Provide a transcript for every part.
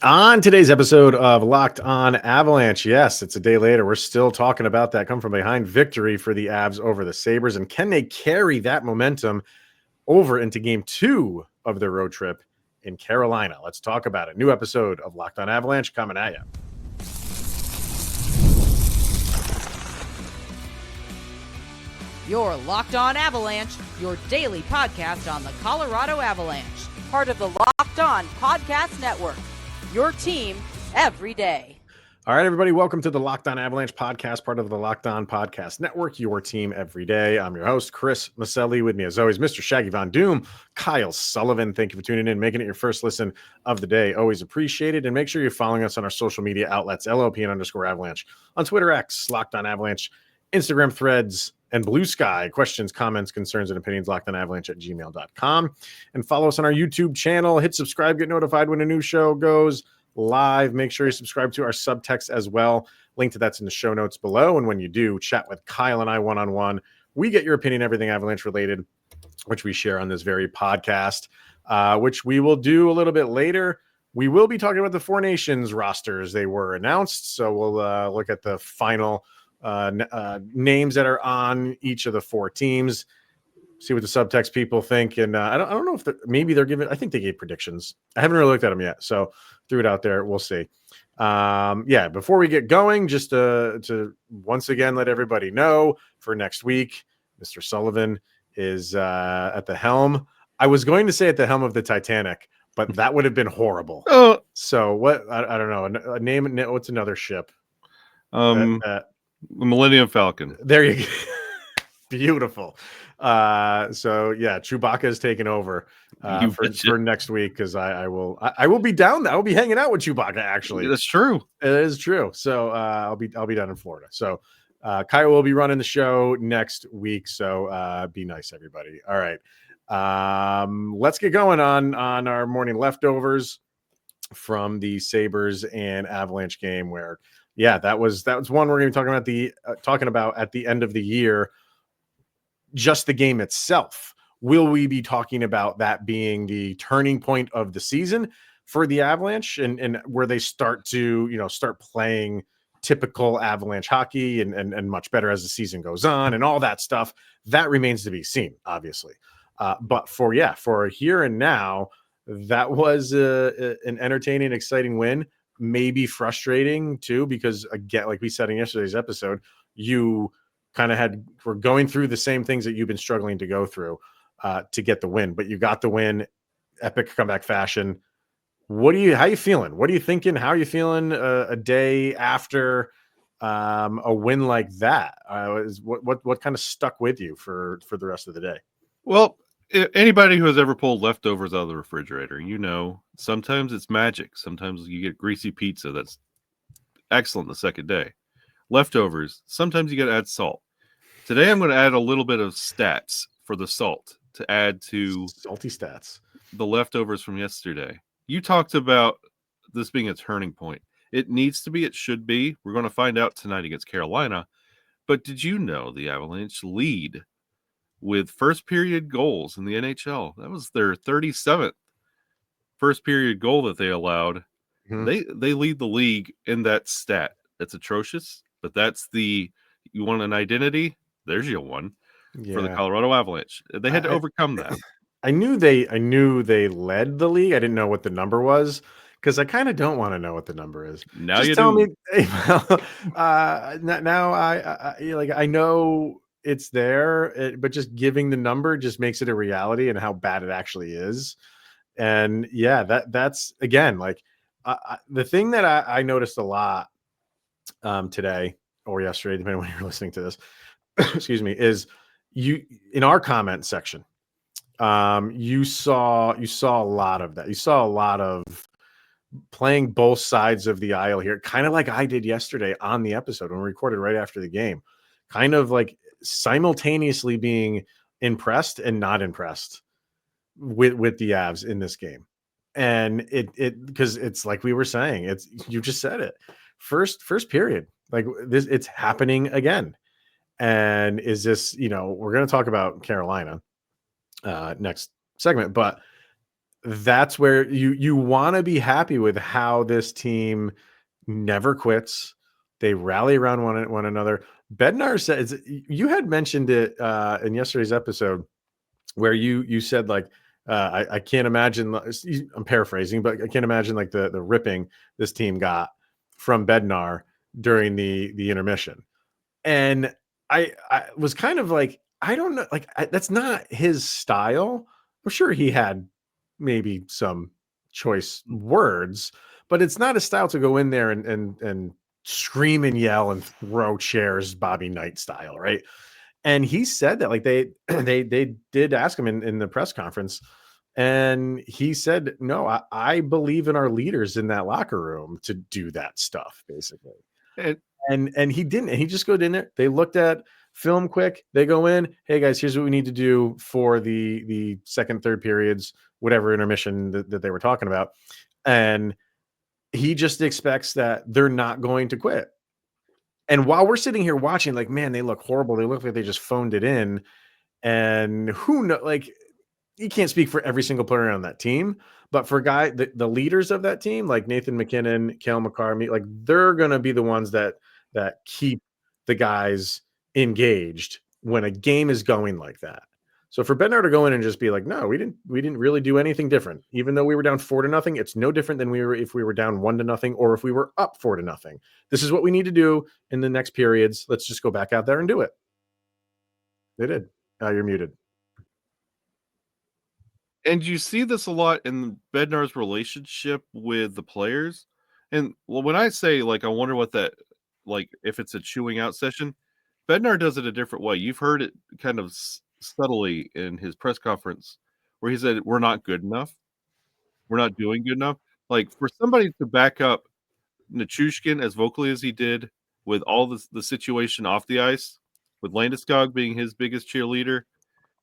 On today's episode of Locked On Avalanche, yes, it's a day later. We're still talking about that come from behind victory for the Avs over the Sabres. And can they carry that momentum over into game 2 of their road trip in Carolina? Let's talk about it. New episode of Locked On Avalanche coming at you. You're Locked On Avalanche, your daily podcast on the Colorado Avalanche, part of the Locked On Podcast Network. Your team every day. All right, everybody, welcome to the Locked On Avalanche podcast, part of the Locked On Podcast Network, your team every day. I'm your host, Chris Maselli. With me, as always, Mr. Shaggy Von Doom, Kyle Sullivan. Thank you for tuning in, making it your first listen of the day. Always appreciated. And make sure you're following us on our social media outlets, LOPN_Avalanche, on Twitter X, Locked On Avalanche, Instagram Threads, and Blue Sky. Questions, comments, concerns, and opinions, lockedonavalanche@gmail.com. And follow us on our YouTube channel. Hit subscribe, get notified when a new show goes live. Make sure you subscribe to our subtext as well. Link to that's in the show notes below. And when you do, chat with Kyle and I one-on-one. We get your opinion, everything Avalanche related, which we share on this very podcast, which we will do a little bit later. We will be talking about the Four Nations rosters. They were announced, so we'll look at the final names that are on each of the 4 teams, see what the subtext people think. And I don't know if maybe they're giving, I think they gave predictions. I haven't really looked at them yet, so threw it out there. We'll see. Before we get going, just to once again let everybody know for next week, Mr. Sullivan is at the helm. I was going to say at the helm of the Titanic, but that would have been horrible. So what? I don't know. A name. What's another ship? The Millennium Falcon. There you go. Beautiful. Chewbacca is taking over for next week, because I will be down there. I will be hanging out with Chewbacca, actually. That's true. It is true. So I'll be down in Florida. So Kyle will be running the show next week. So be nice, everybody. All right. Let's get going on our morning leftovers from the Sabres and Avalanche game, where that was one we're going to be talking about at the end of the year. Just the game itself. Will we be talking about that being the turning point of the season for the Avalanche, and where they start to start playing typical Avalanche hockey and much better as the season goes on, and all that stuff? That remains to be seen, obviously. But for here and now, that was an entertaining, exciting win. Maybe frustrating too, because again, like we said in yesterday's episode, you kind of were going through the same things that you've been struggling to go through to get the win, but you got the win, epic comeback fashion. How you feeling? What are you thinking? How are you feeling a day after a win like that? What kind of stuck with you for the rest of the day? Well, anybody who has ever pulled leftovers out of the refrigerator, sometimes it's magic. Sometimes you get greasy pizza that's excellent the second day. Leftovers, sometimes you got to add salt. Today, I'm going to add a little bit of stats for the salt to add to salty stats, the leftovers from yesterday. You talked about this being a turning point. It needs to be. It should be. We're going to find out tonight against Carolina. But did you know the Avalanche lead with first period goals in the NHL? That was their 37th first period goal that they allowed. Mm-hmm. They lead the league in that stat. That's atrocious, but that's you want an identity? There's your one for the Colorado Avalanche. They had to overcome that. I knew they led the league. I didn't know what the number was, because I kind of don't want to know what the number is. Now just you tell do. Me. Now I know it's there, but just giving the number just makes it a reality and how bad it actually is. And that's again, like the thing that I noticed a lot today or yesterday, depending on when you're listening to this, excuse me, is you in our comment section. You saw a lot of that. You saw a lot of playing both sides of the aisle here, kind of like I did yesterday on the episode when we recorded right after the game, kind of like simultaneously being impressed and not impressed with the Avs in this game. And it because it's like we were saying, you just said it, first period, like this, it's happening again. And is this, we're going to talk about Carolina next segment, but that's where you want to be happy with how this team never quits. They rally around one another. Bednar says, you had mentioned it in yesterday's episode, where you said like, I can't imagine. I'm paraphrasing, but I can't imagine like the ripping this team got from Bednar during the intermission. And I was kind of like, I don't know, like that's not his style. I'm sure he had maybe some choice words, but it's not a style to go in there and scream and yell and throw chairs, Bobby Knight style, right? And he said that like they they did ask him in the press conference, and he said, no, I believe in our leaders in that locker room to do that stuff, basically. And he didn't. And he just goes in there. They looked at film quick. They go in. Hey guys, here's what we need to do for the second, third periods, whatever intermission that they were talking about. And he just expects that they're not going to quit. And while we're sitting here watching, like, man, they look horrible. They look like they just phoned it in. And who knows? Like, you can't speak for every single player on that team, but for the leaders of that team, like Nathan MacKinnon, Cale, Makar, like they're gonna be the ones that keep the guys engaged when a game is going like that. So for Bednar to go in and just be like, no, we didn't really do anything different, even though we were down 4-0. It's no different than we were if we were down 1-0 or if we were up 4-0. This is what we need to do in the next periods. Let's just go back out there and do it. They did. You're muted. And you see this a lot in Bednar's relationship with the players. And well, when I say like, I wonder what that, like, if it's a chewing out session, Bednar does it a different way. You've heard it kind of subtly in his press conference where he said, we're not good enough. We're not doing good enough. Like, for somebody to back up Nichushkin as vocally as he did with all the situation off the ice, with Landeskog being his biggest cheerleader,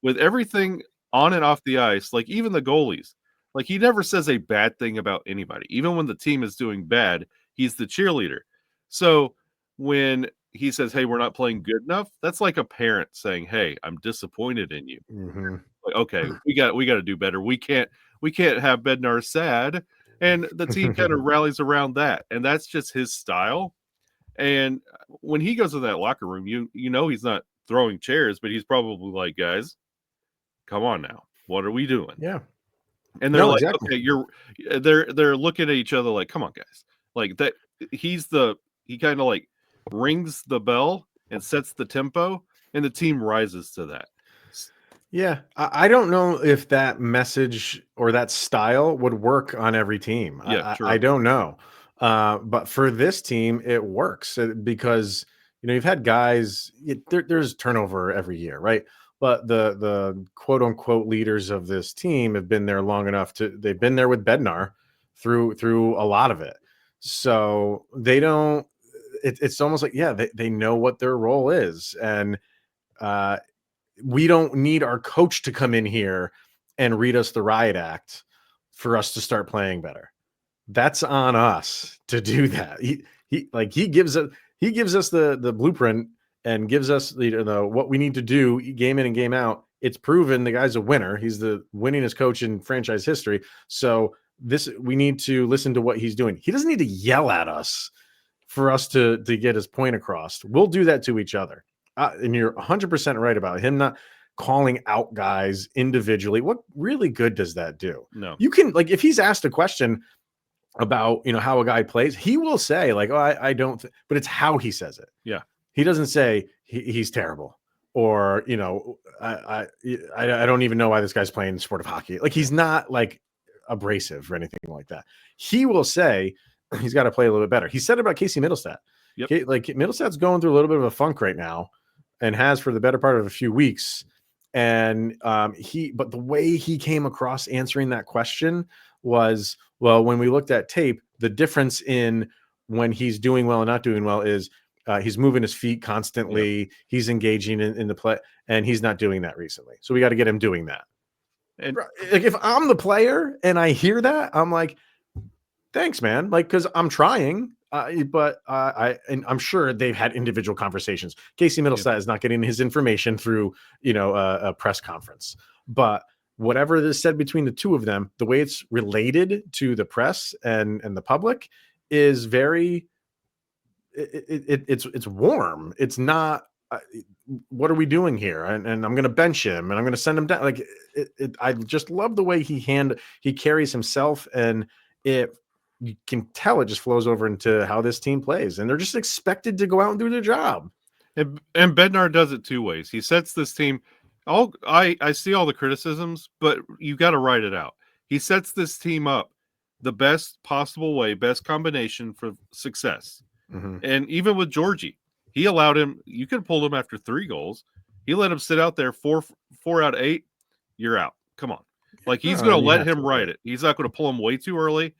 with everything on and off the ice, like even the goalies, like he never says a bad thing about anybody. Even when the team is doing bad, he's the cheerleader. So when he says, hey, we're not playing good enough, that's like a parent saying, hey, I'm disappointed in you. Mm-hmm. Like, okay, we got to do better. We can't have Bednar sad. And the team kind of rallies around that. And that's just his style. And when he goes to that locker room, you know he's not throwing chairs, but he's probably like, guys, come on now, what are we doing? Yeah. And they're like, exactly. Okay, they're looking at each other like, come on, guys. Like that, he kind of like rings the bell and sets the tempo, and the team rises to that. Yeah, I don't know if that message or that style would work on every team. Yeah, sure. I don't know. But for this team, it works because, you've had guys, there's turnover every year, right? But the quote unquote leaders of this team have been there long enough they've been there with Bednar through a lot of it. So they don't, it's almost like, yeah, they know what their role is. And we don't need our coach to come in here and read us the riot act for us to start playing better. That's on us to do that. He gives us the blueprint and gives us what we need to do game in and game out. It's proven the guy's a winner. He's the winningest coach in franchise history. So we need to listen to what he's doing. He doesn't need to yell at us for us to get his point across. We'll do that to each other. And you're 100% right about him not calling out guys individually. What really good does that do? No. You can, like, if he's asked a question about, how a guy plays, he will say like, oh, I don't, but it's how he says it. Yeah. He doesn't say he's terrible or, I don't even know why this guy's playing the sport of hockey. Like, he's not like abrasive or anything like that. He will say he's got to play a little bit better. He said about Casey Middlestat. Yep. Like, Middlestat's going through a little bit of a funk right now and has for the better part of a few weeks. And but the way he came across answering that question was, well, when we looked at tape, the difference in when he's doing well and not doing well is he's moving his feet constantly. Yep. He's engaging in the play, and he's not doing that recently. So we got to get him doing that. And like, if I'm the player and I hear that, I'm like, thanks, man. Like, because I'm trying. But I'm sure they've had individual conversations. Casey Middlestat is not getting his information through, a press conference. But whatever is said between the two of them, the way it's related to the press and the public is very, it's warm. It's not, what are we doing here? And I'm going to bench him and I'm going to send him down. Like I just love the way he carries himself, and you can tell it just flows over into how this team plays, and they're just expected to go out and do their job. And Bednar does it two ways. He sets this team. I see all the criticisms, but you got to write it out. He sets this team up the best possible way, best combination for success. Mm-hmm. And even with Georgie, he allowed him. You could have pulled him after 3 goals. He let him sit out there 4 out of 8. You're out. Come on, like he's going to let him write it. He's not going to pull him way too early,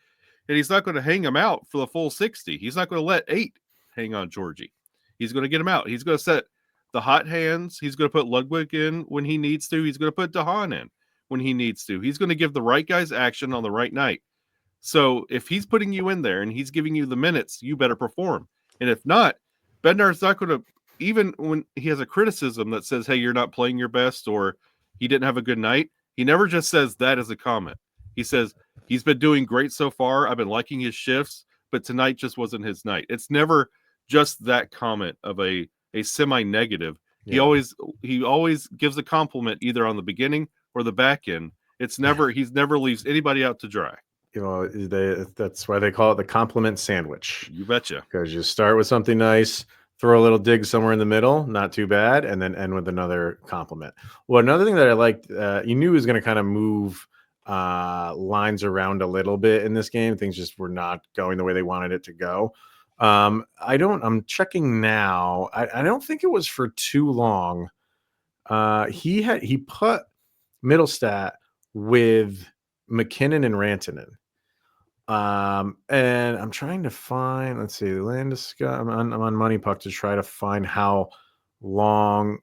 and he's not going to hang him out for the full 60. He's not going to let 8 hang on Georgie. He's going to get him out. He's going to set the hot hands. He's going to put Ludwig in when he needs to. He's going to put DeHaan in when he needs to. He's going to give the right guys action on the right night. So if he's putting you in there and he's giving you the minutes, you better perform. And if not, Bednar's not going to, even when he has a criticism that says, hey, you're not playing your best or he didn't have a good night, he never just says that as a comment. He says, he's been doing great so far. I've been liking his shifts, but tonight just wasn't his night. It's never just that comment of a semi-negative. Yeah. He always gives a compliment either on the beginning or the back end. He's never leaves anybody out to dry. You know, that's why they call it the compliment sandwich. You betcha. Because you start with something nice, throw a little dig somewhere in the middle, not too bad, and then end with another compliment. Well, another thing that I liked, you knew he was going to kind of move lines around a little bit in this game. Things just were not going the way they wanted it to go. I'm checking now. I don't think it was for too long. He put Middlestat with MacKinnon and Rantanen. And I'm trying to find, let's see, Landeskog. I'm on Money Puck to try to find how long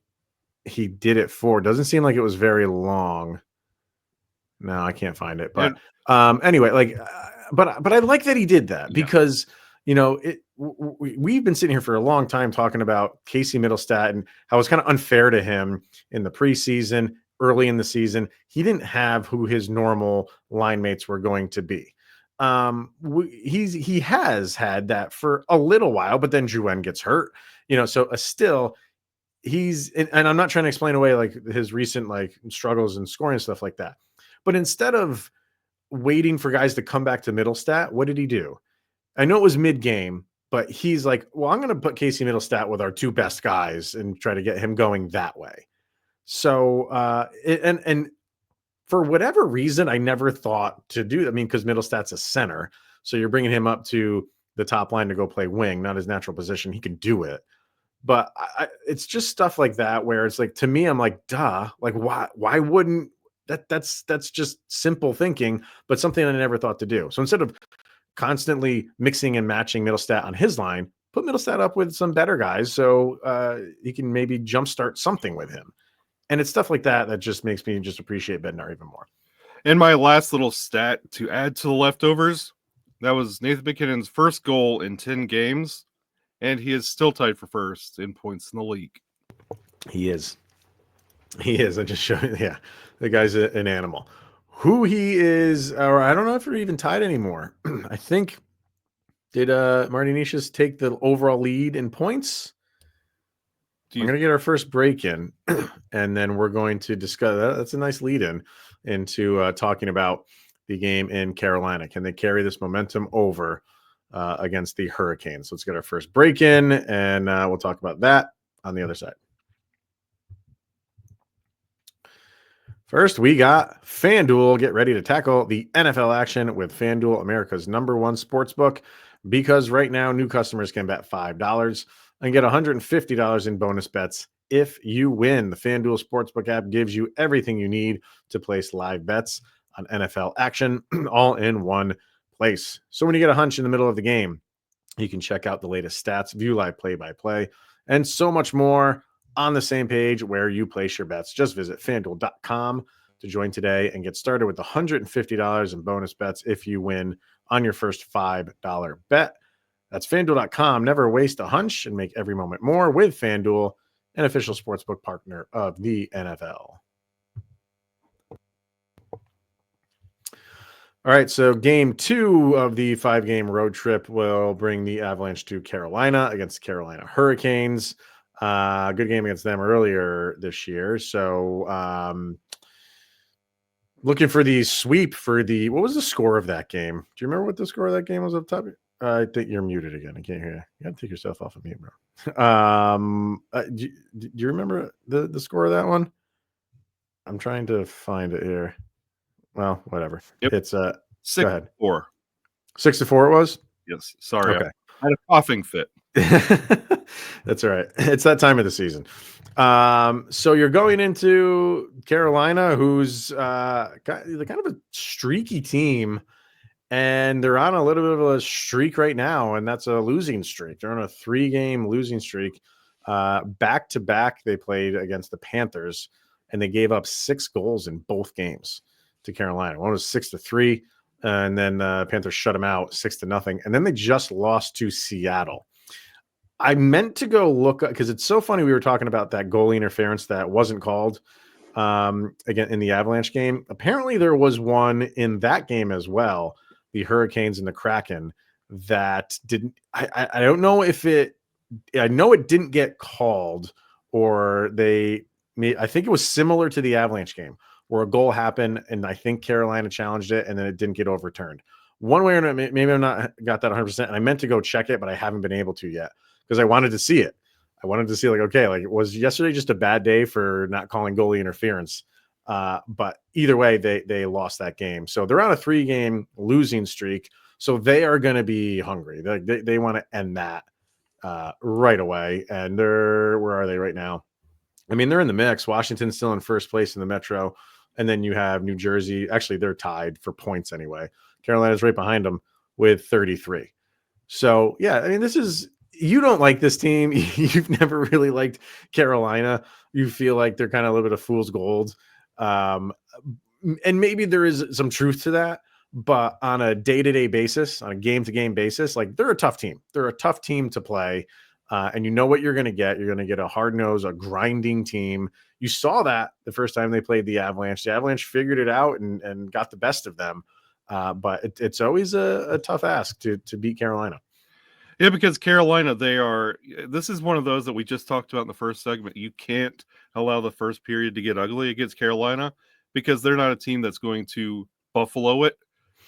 he did it for. It doesn't seem like it was very long. No, I can't find it. But anyway, like, but I like that he did that because, you know, we've been sitting here for a long time talking about Casey Middlestat and how it's kind of unfair to him in the preseason, early in the season. He didn't have who his normal line mates were going to be. He has had that for a little while, but then Drouin gets hurt, you know, so still and I'm not trying to explain away like his recent like struggles and scoring and stuff like that. But instead of waiting for guys to come back to Middlestat, what did he do? I know it was mid-game, but he's like, well, I'm going to put Casey Middlestat with our 2 best guys and try to get him going that way. So, and for whatever reason, I never thought to do that. I mean, because Middlestat's a center, so you're bringing him up to the top line to go play wing, not his natural position. He can do it. But it's just stuff like that where it's like, to me, I'm like, duh, like, why wouldn't that's just simple thinking, but something I never thought to do. So instead of constantly mixing and matching Middlestat on his line, put Middlestat up with some better guys so he can maybe jumpstart something with him. And it's stuff like that that just makes me just appreciate Bednar even more. And my last little stat to add to the leftovers, that was Nathan MacKinnon's first goal in 10 games, and he is still tied for first in points in the league. He is. I just showed you. Yeah, the guy's an animal. Who he is, or I don't know if they're even tied anymore. I think, did Marty Necas take the overall lead in points? I'm going to get our first break in, and then we're going to discuss that. That's a nice lead in into talking about the game in Carolina. Can they carry this momentum over against the Hurricanes? So let's get our first break in, and we'll talk about that on the other side. First, we got FanDuel. Get ready to tackle the NFL action with FanDuel, America's #1 sportsbook, because right now new customers can bet $5 and get $150 in bonus bets if you win. The FanDuel Sportsbook app gives you everything you need to place live bets on NFL action all in one place. So when you get a hunch in the middle of the game, you can check out the latest stats, view live play-by-play, and so much more on the same page where you place your bets. Just visit FanDuel.com to join today and get started with $150 in bonus bets if you win on your first $5 bet. That's FanDuel.com. Never waste a hunch and make every moment more with FanDuel, an official sportsbook partner of the NFL. All right, so game 2 of the 5-game road trip will bring the Avalanche to Carolina against the Carolina Hurricanes. Good game against them earlier this year. So looking for the sweep for what was the score of that game? Do you remember what the score of that game was up top? I think you're muted again. I can't hear you. You got to take yourself off of mute, bro. Do you remember the score of that one? I'm trying to find it here. Well, whatever. Yep. It's 6-4. Go ahead. 6-4 it was? Yes. Sorry. Okay. I had a coughing fit. That's all right. It's that time of the season. So you're going into Carolina, who's kind of a streaky team, and they're on a little bit of a streak right now, and that's a losing streak. They're on a 3-game losing streak. Back to back, they played against the Panthers, and they gave up 6 goals in both games to Carolina. One was 6-3, and then Panthers shut them out 6-0, and then they just lost to Seattle. I meant to go look because it's so funny. We were talking about that goalie interference that wasn't called again in the Avalanche game. Apparently, there was one in that game as well. The Hurricanes and the Kraken that didn't. I don't know if it. I know it didn't get called, or I think it was similar to the Avalanche game where a goal happened, and I think Carolina challenged it, and then it didn't get overturned. One way or another, maybe I'm not got that 100%. And I meant to go check it, but I haven't been able to yet because I wanted to see it. I wanted to see was yesterday just a bad day for not calling goalie interference? But either way, they lost that game. So they're on a 3-game losing streak. So they are going to be hungry. They want to end that right away. And where are they right now? I mean, they're in the mix. Washington's still in first place in the Metro. And then you have New Jersey. Actually, they're tied for points anyway. Carolina's right behind them with 33. So, yeah, I mean, you don't like this team. You've never really liked Carolina. You feel like they're kind of a little bit of fool's gold. And maybe there is some truth to that. But on a day-to-day basis, on a game-to-game basis, they're a tough team. They're a tough team to play. And you know what you're going to get. You're going to get a hard-nosed, a grinding team. You saw that the first time they played the Avalanche. The Avalanche figured it out and got the best of them. But it's always a tough ask to beat Carolina. Yeah, because Carolina, this is one of those that we just talked about in the first segment. You can't allow the first period to get ugly against Carolina because they're not a team that's going to buffalo it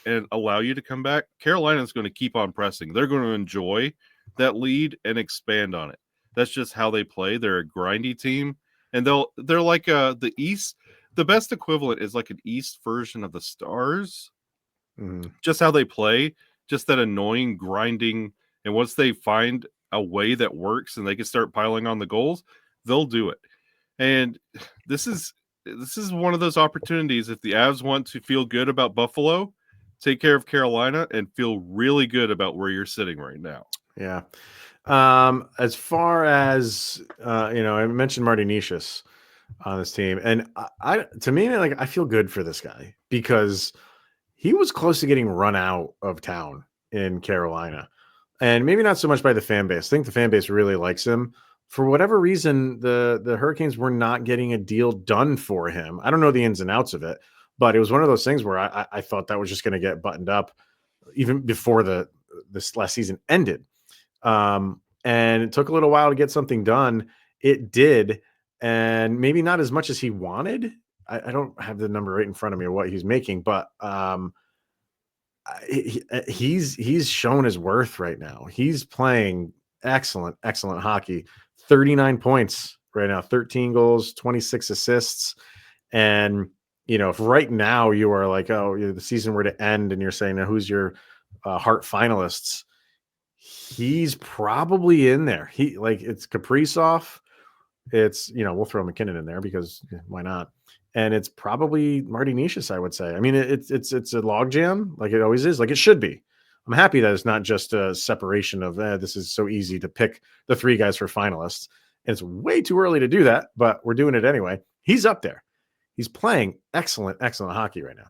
and allow you to come back. Carolina's going to keep on pressing. They're going to enjoy that lead and expand on it. That's just how they play. They're a grindy team, and they're like the East. The best equivalent is like an East version of the Stars. Mm-hmm. Just how they play, just that annoying grinding. And once they find a way that works and they can start piling on the goals, they'll do it. And this is one of those opportunities. If the Avs want to feel good about Buffalo, take care of Carolina and feel really good about where you're sitting right now. Yeah. As far as I mentioned Marty Necas on this team, and I feel good for this guy because he was close to getting run out of town in Carolina. And maybe not so much by the fan base. I think the fan base really likes him. For whatever reason, the Hurricanes were not getting a deal done for him. I don't know the ins and outs of it, but it was one of those things where I thought that was just going to get buttoned up even before this last season ended. And it took a little while to get something done. It did, and maybe not as much as he wanted. I don't have the number right in front of me of what he's making, but he's shown his worth right now. He's playing excellent hockey. 39 points right now, 13 goals, 26 assists. And, if right now you are like, the season were to end and you're saying, now who's your Hart finalists? He's probably in there. It's Kaprizov. It's, we'll throw MacKinnon in there because why not? And it's probably Marty Necas, I would say. I mean, it's a logjam like it always is, like it should be. I'm happy that it's not just a separation of this is so easy to pick the 3 guys for finalists. And it's way too early to do that, but we're doing it anyway. He's up there. He's playing excellent hockey right now.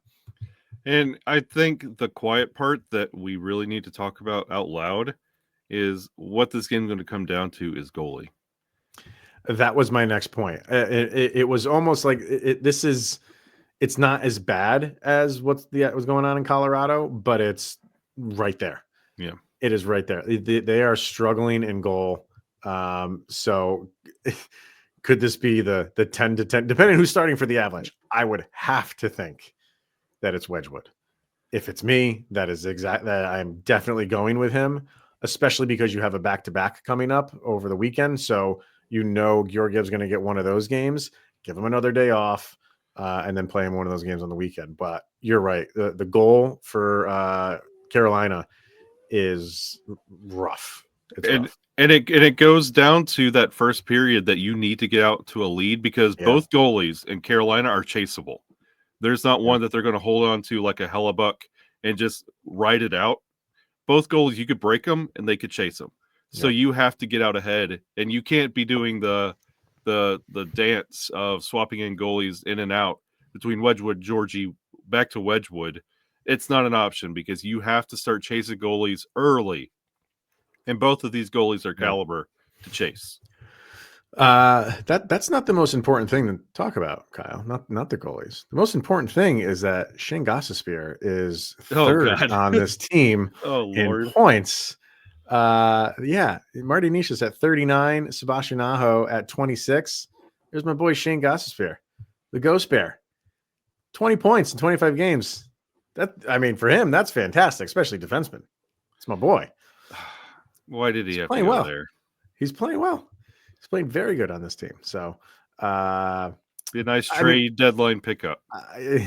And I think the quiet part that we really need to talk about out loud is what this game is going to come down to is goalie. That was my next point. It was almost like this is It's not as bad as what's going on in Colorado, but it's right there. Yeah. It is right there. They are struggling in goal. So could this be the 10 to 10, depending on who's starting for the Avalanche? I would have to think that it's Wedgwood. If it's me, that is that I'm definitely going with him, especially because you have a back-to-back coming up over the weekend. So Georgiev's going to get one of those games. Give him another day off. And then play him one of those games on the weekend. But you're right. The goal for Carolina is rough. It's rough. And it goes down to that first period that you need to get out to a lead because both goalies in Carolina are chaseable. There's not one that they're going to hold on to like a hellebuck and just ride it out. Both goalies, you could break them and they could chase them. So you have to get out ahead, and you can't be doing the dance of swapping in goalies in and out between Wedgwood, Georgie, back to Wedgwood. It's not an option because you have to start chasing goalies early, and both of these goalies are caliber to chase. That's not the most important thing to talk about, Kyle. Not the goalies. The most important thing is that Shane Gostisbehere is third on this team in points. Marty Necas at 39, Sebastian Aho at 26. There's my boy Shane Gostisbehere, the Ghost Bear. 20 points in 25 games. For him, that's fantastic, especially defenseman. It's my boy. Why did he have to go there? He's playing well. He's playing very good on this team. So be a nice trade deadline pickup. A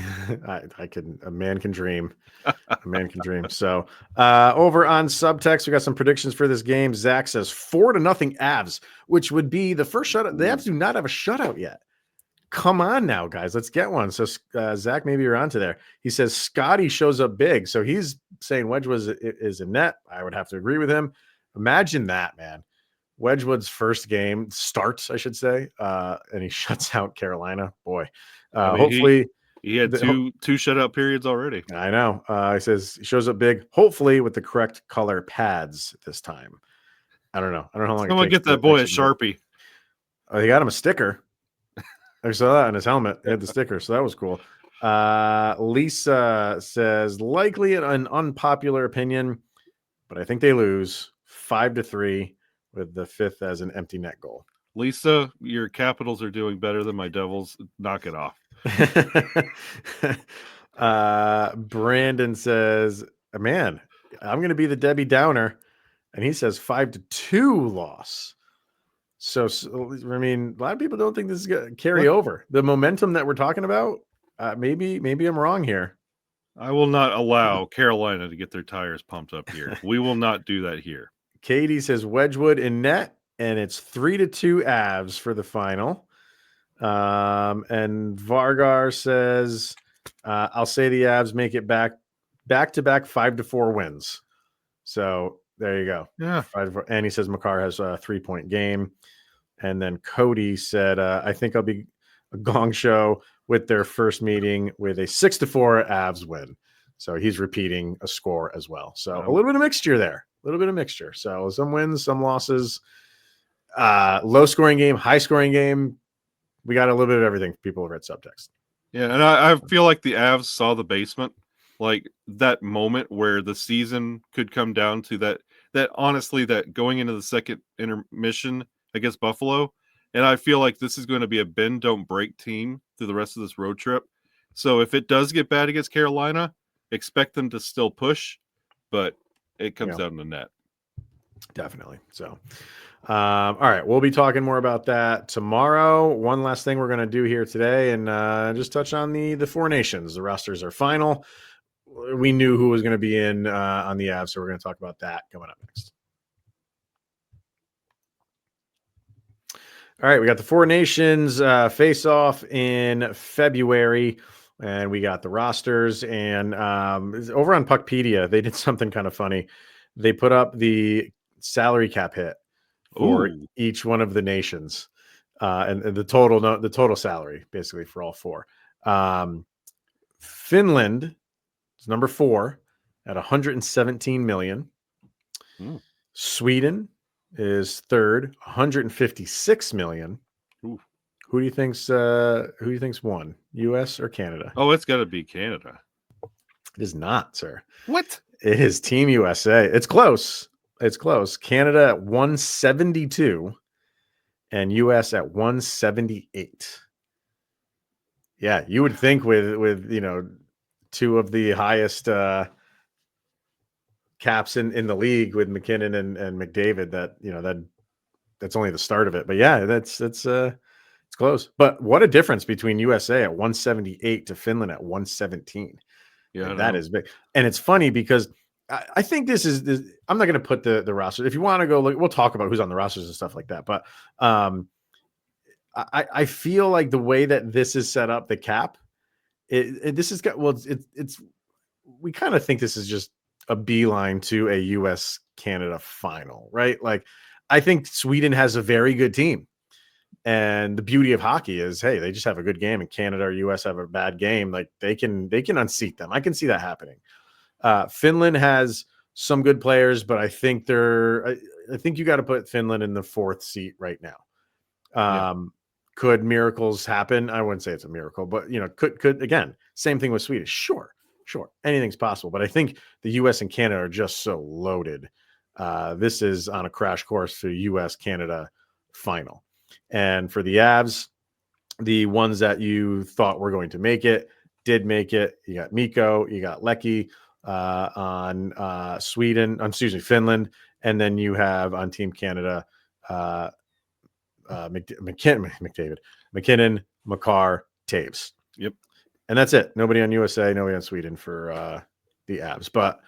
man can dream. A man can dream. So over on Subtext, we got some predictions for this game. Zach says 4-0 Avs, which would be the first shutout. The Avs do not have a shutout yet. Come on now, guys. Let's get one. So Zach, maybe you're onto there. He says Scotty shows up big. So he's saying Wedgwood is a net. I would have to agree with him. Imagine that, man. Wedgwood's first game starts, I should say, and he shuts out Carolina. Boy, hopefully he had two shutout periods already. I know. He says he shows up big, hopefully with the correct color pads this time. I don't know how long. Someone get that boy a Sharpie. Oh, he got him a sticker. I saw that on his helmet. He had the sticker, so that was cool. Lisa says likely an unpopular opinion, but I think they lose 5-3. With the fifth as an empty net goal. Lisa, your Capitals are doing better than my Devils. Knock it off. Brandon says, man, I'm going to be the Debbie Downer. And he says 5-2 loss. So, I mean, a lot of people don't think this is going to carry over. The momentum that we're talking about, maybe I'm wrong here. I will not allow Carolina to get their tires pumped up here. We will not do that here. Katie says Wedgwood in net, and it's 3-2 Avs for the final. And Vargar says, I'll say the Avs make it back to back 5-4 wins. So there you go. Yeah. 5-4. And he says Makar has a 3-point game. And then Cody said, I think I'll be a gong show with their first meeting with a 6-4 Avs win. So he's repeating a score as well. So a little bit of mixture there. So some wins, some losses, low scoring game, high scoring game. We got a little bit of everything for people over at Subtext. Yeah. And I feel like the Avs saw the basement, like that moment where the season could come down to that honestly, that going into the second intermission against Buffalo. And I feel like this is going to be a bend, don't break team through the rest of this road trip. So if it does get bad against Carolina, expect them to still push, but it comes down to net. Definitely. So, all right. We'll be talking more about that tomorrow. One last thing we're going to do here today and just touch on the Four Nations. The rosters are final. We knew who was going to be in on the Avs, so we're going to talk about that coming up next. All right. We got the Four Nations face-off in February. And we got the rosters, and over on Puckpedia, they did something kind of funny. They put up the salary cap hit for each one of the nations, and the total salary basically for all four. Finland is number 4 at 117 million. Sweden is third, 156 million. Who do you think's won? U.S. or Canada? Oh, it's got to be Canada. It is not, sir. What? It is Team USA. It's close. It's close. Canada at 172 and US at 178. Yeah, you would think with two of the highest caps in the league with MacKinnon and McDavid that's only the start of it. But yeah, it's close. But what a difference between USA at 178 to Finland at 117. Yeah, That is big. And it's funny because I think this is I'm not going to put the roster. If you want to go look, we'll talk about who's on the rosters and stuff like that. But I feel like the way that this is set up, the cap, this has got it's we kind of think this is just a beeline to a US Canada final, right? Like I think Sweden has a very good team. And the beauty of hockey is, hey, they just have a good game, and Canada or US have a bad game. Like they can unseat them. I can see that happening. Finland has some good players, but I think I think you got to put Finland in the fourth seat right now. Could miracles happen? I wouldn't say it's a miracle, but could again, same thing with Sweden. Sure. Anything's possible. But I think the US and Canada are just so loaded. This is on a crash course to US Canada final. And for the Avs, the ones that you thought were going to make it did make it. You got Mikko, you got Lecky on Finland, and then you have on Team Canada MacKinnon, Makar, Taves. Yep. And that's it. Nobody on USA, nobody on Sweden for the Avs. But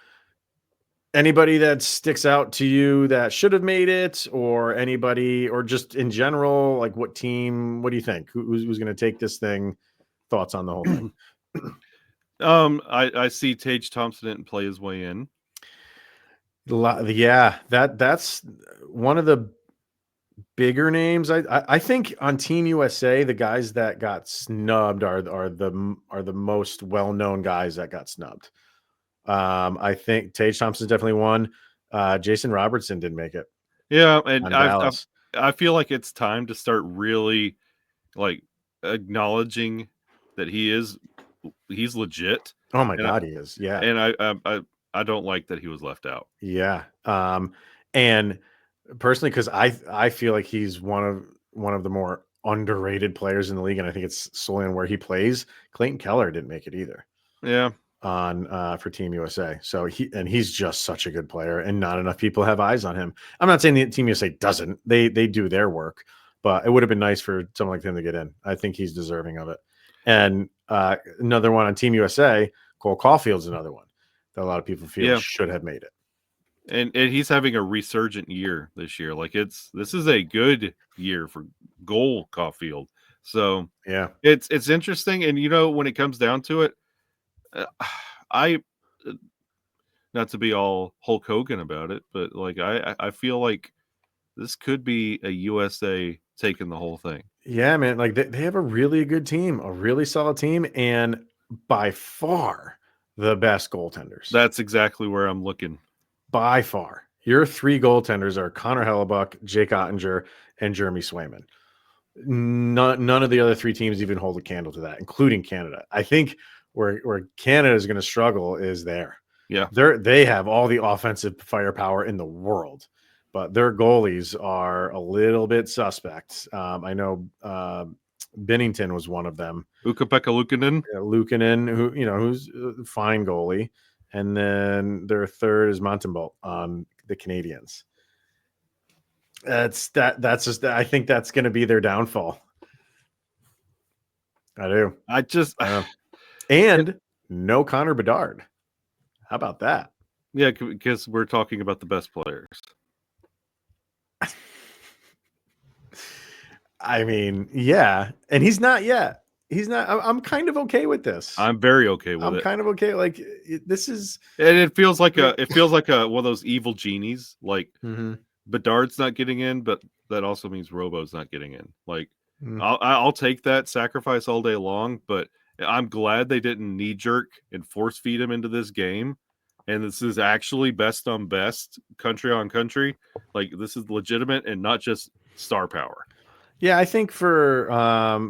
anybody that sticks out to you that should have made it, or anybody, or just in general, like what team? What do you think? Who's going to take this thing? Thoughts on the whole thing? I see Tage Thompson didn't play his way in. Yeah, that's one of the bigger names. I think on Team USA, the guys that got snubbed are the most well-known guys that got snubbed. I think Tage Thompson's definitely one. Jason Robertson didn't make it. Yeah, and I feel like it's time to start really like acknowledging that he's legit. Oh my God, he is. Yeah, and I don't like that he was left out. Yeah, and personally, because I feel like he's one of the more underrated players in the league, and I think it's solely on where he plays. Clayton Keller didn't make it either. Yeah. For Team USA. So he's just such a good player, and not enough people have eyes on him. I'm not saying the Team USA doesn't. They do their work, but it would have been nice for someone like him to get in. I think he's deserving of it. And another one on Team USA, Cole Caulfield's another one that a lot of people feel should have made it. And he's having a resurgent year this year. Like this is a good year for Goal Caulfield. So yeah, it's interesting. And when it comes down to it, I not to be all Hulk Hogan about it, but like I feel like this could be a USA taking the whole thing. Yeah, man. Like they have a really good team, a really solid team, and by far the best goaltenders. That's exactly where I'm looking. By far. Your three goaltenders are Connor Hellebuck, Jake Ottinger, and Jeremy Swayman. None of the other three teams even hold a candle to that, including Canada. I think where Canada is going to struggle is there. Yeah. They have all the offensive firepower in the world, but their goalies are a little bit suspect. I know Binnington was one of them. Ukko-Pekka Luukkonen, who's a fine goalie. And then their third is Montembeault on the Canadiens. That's just, I think that's going to be their downfall. I do. And no Connor Bedard. How about that? Yeah, because we're talking about the best players. I mean, yeah. And he's not yet. He's not. I'm kind of okay with this. I'm very okay with it. I'm kind of okay. Like this is, and it feels like one of those evil genies. Like Bedard's not getting in, but that also means Robo's not getting in. Like I'll take that sacrifice all day long, but I'm glad they didn't knee jerk and force feed him into this game. And this is actually best on best, country on country. Like this is legitimate and not just star power. Yeah, I think for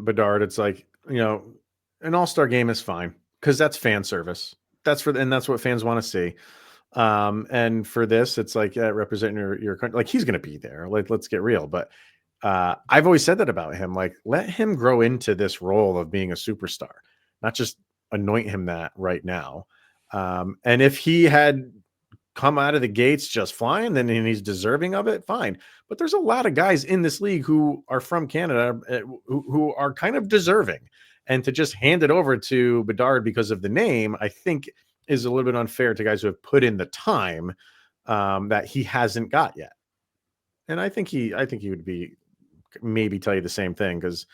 Bedard, it's like, an all-star game is fine because that's fan service. And that's what fans want to see. And for this, it's like representing your country. Like he's going to be there. Like let's get real. But I've always said that about him. Like let him grow into this role of being a superstar, not just anoint him that right now. And if he had come out of the gates just flying, then and he's deserving of it, fine. But there's a lot of guys in this league who are from Canada who are kind of deserving. And to just hand it over to Bedard because of the name, I think is a little bit unfair to guys who have put in the time that he hasn't got yet. And I think he would be maybe tell you the same thing because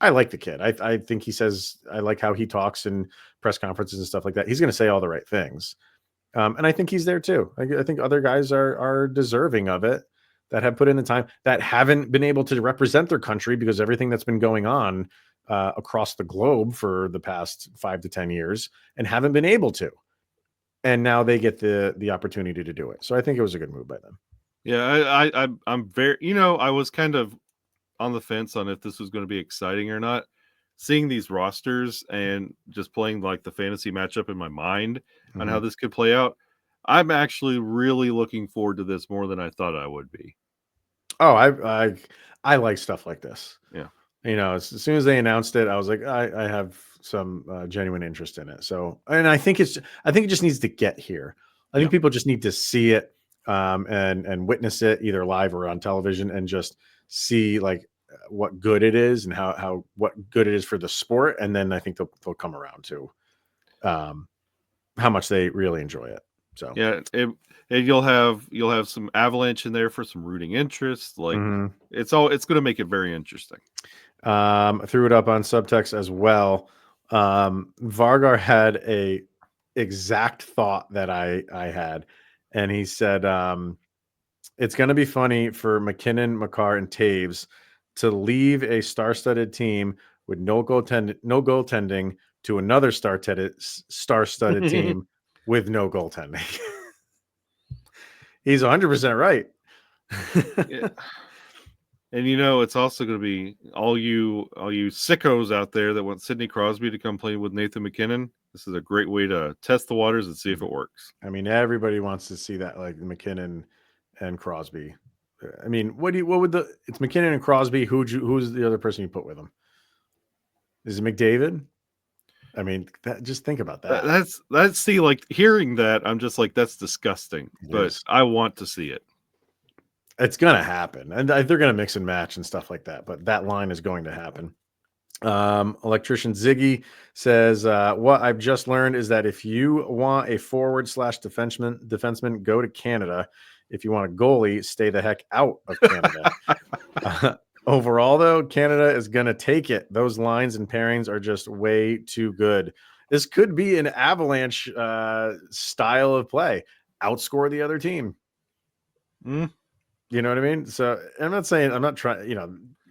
I like the kid. I think he says I like how he talks in press conferences and stuff like that. He's going to say all the right things. And I think he's there too. I think other guys are deserving of it that have put in the time that haven't been able to represent their country because everything that's been going on across the globe for the past 5 to 10 years and haven't been able to. And now they get the opportunity to do it. So I think it was a good move by them. Yeah, I'm very, I was kind of on the fence on if this was going to be exciting or not. Seeing these rosters and just playing like the fantasy matchup in my mind on how this could play out, I'm actually really looking forward to this more than I thought I would be. Oh, I like stuff like this. Yeah. As soon as they announced it, I was like, I have some genuine interest in it. So, and I think it just needs to get here. I think people just need to see it and witness it either live or on television and just see like what good it is and how what good it is for the sport. And then I think they'll come around to how much they really enjoy it. So yeah, and you'll have some Avalanche in there for some rooting interest. Like it's going to make it very interesting. I threw it up on subtext as well. Vargar had a exact thought that I had, and he said it's going to be funny for MacKinnon, Makar, and Taves to leave a star-studded team with no goaltending to another star-studded team with no goaltending. He's 100% right. Yeah. And it's also going to be all you sickos out there that want Sidney Crosby to come play with Nathan MacKinnon. This is a great way to test the waters and see if it works. I mean, everybody wants to see that, like MacKinnon and Crosby. I mean, it's MacKinnon and Crosby. Who's the other person you put with them? Is it McDavid? I mean, just think about that. That's see, like hearing that, I'm just like, that's disgusting. But I want to see it. It's gonna happen, and they're gonna mix and match and stuff like that. But that line is going to happen. Electrician Ziggy says, "What I've just learned is that if you want a forward/defenseman, go to Canada. If you want a goalie, stay the heck out of Canada." Overall, though, Canada is going to take it. Those lines and pairings are just way too good. This could be an Avalanche style of play. Outscore the other team. You know what I mean? So I'm not trying,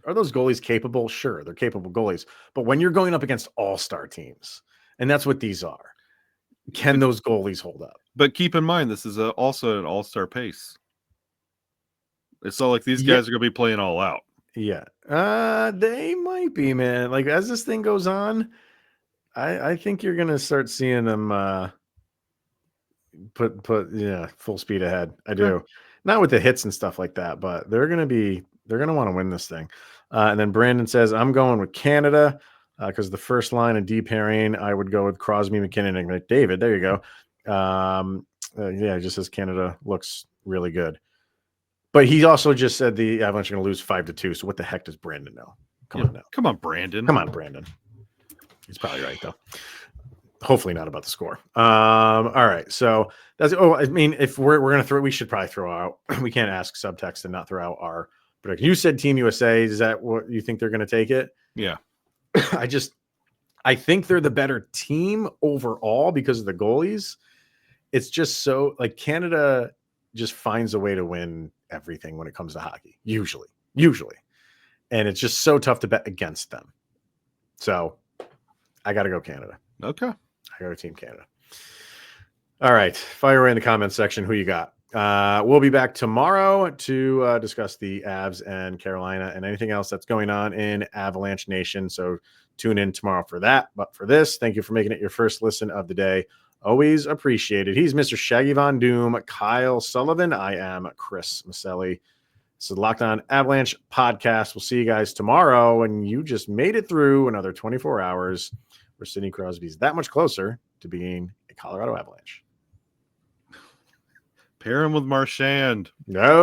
are those goalies capable? Sure, they're capable goalies. But when you're going up against all-star teams, and that's what these are, can those goalies hold up? But keep in mind, this is also an all-star pace. It's not like these guys are going to be playing all out. Yeah. They might be, man. Like as this thing goes on, I think you're gonna start seeing them put full speed ahead. I do. Not with the hits and stuff like that, but they're gonna want to win this thing. And then Brandon says, I'm going with Canada because the first line of D pairing, I would go with Crosby, MacKinnon, and McDavid. There you go. It just says Canada looks really good. But he also just said the Avalanche are going to lose 5-2. So what the heck does Brandon know? Come on now. Come on, Brandon. Come on, Brandon. He's probably right, though. Hopefully not about the score. All right. So that's, I mean, if we're going to we should probably throw out, we can't ask subtext and not throw out our prediction. You said Team USA. Is that what you think they're going to take it? Yeah. I think they're the better team overall because of the goalies. It's just so like Canada just finds a way to win everything when it comes to hockey, usually, and it's just so tough to bet against them. So I got to go Canada. Okay, I go to Team Canada. All right, fire away in the comments section. Who you got? We'll be back tomorrow to discuss the Avs and Carolina and anything else that's going on in Avalanche Nation. So tune in tomorrow for that. But for this, thank you for making it your first listen of the day. Always appreciated. He's Mr. Shaggy Von Doom, Kyle Sullivan. I am Chris Maselli. This is the Locked On Avalanche podcast. We'll see you guys tomorrow. And you just made it through another 24 hours where Sidney Crosby's that much closer to being a Colorado Avalanche. Pair him with Marchand. No.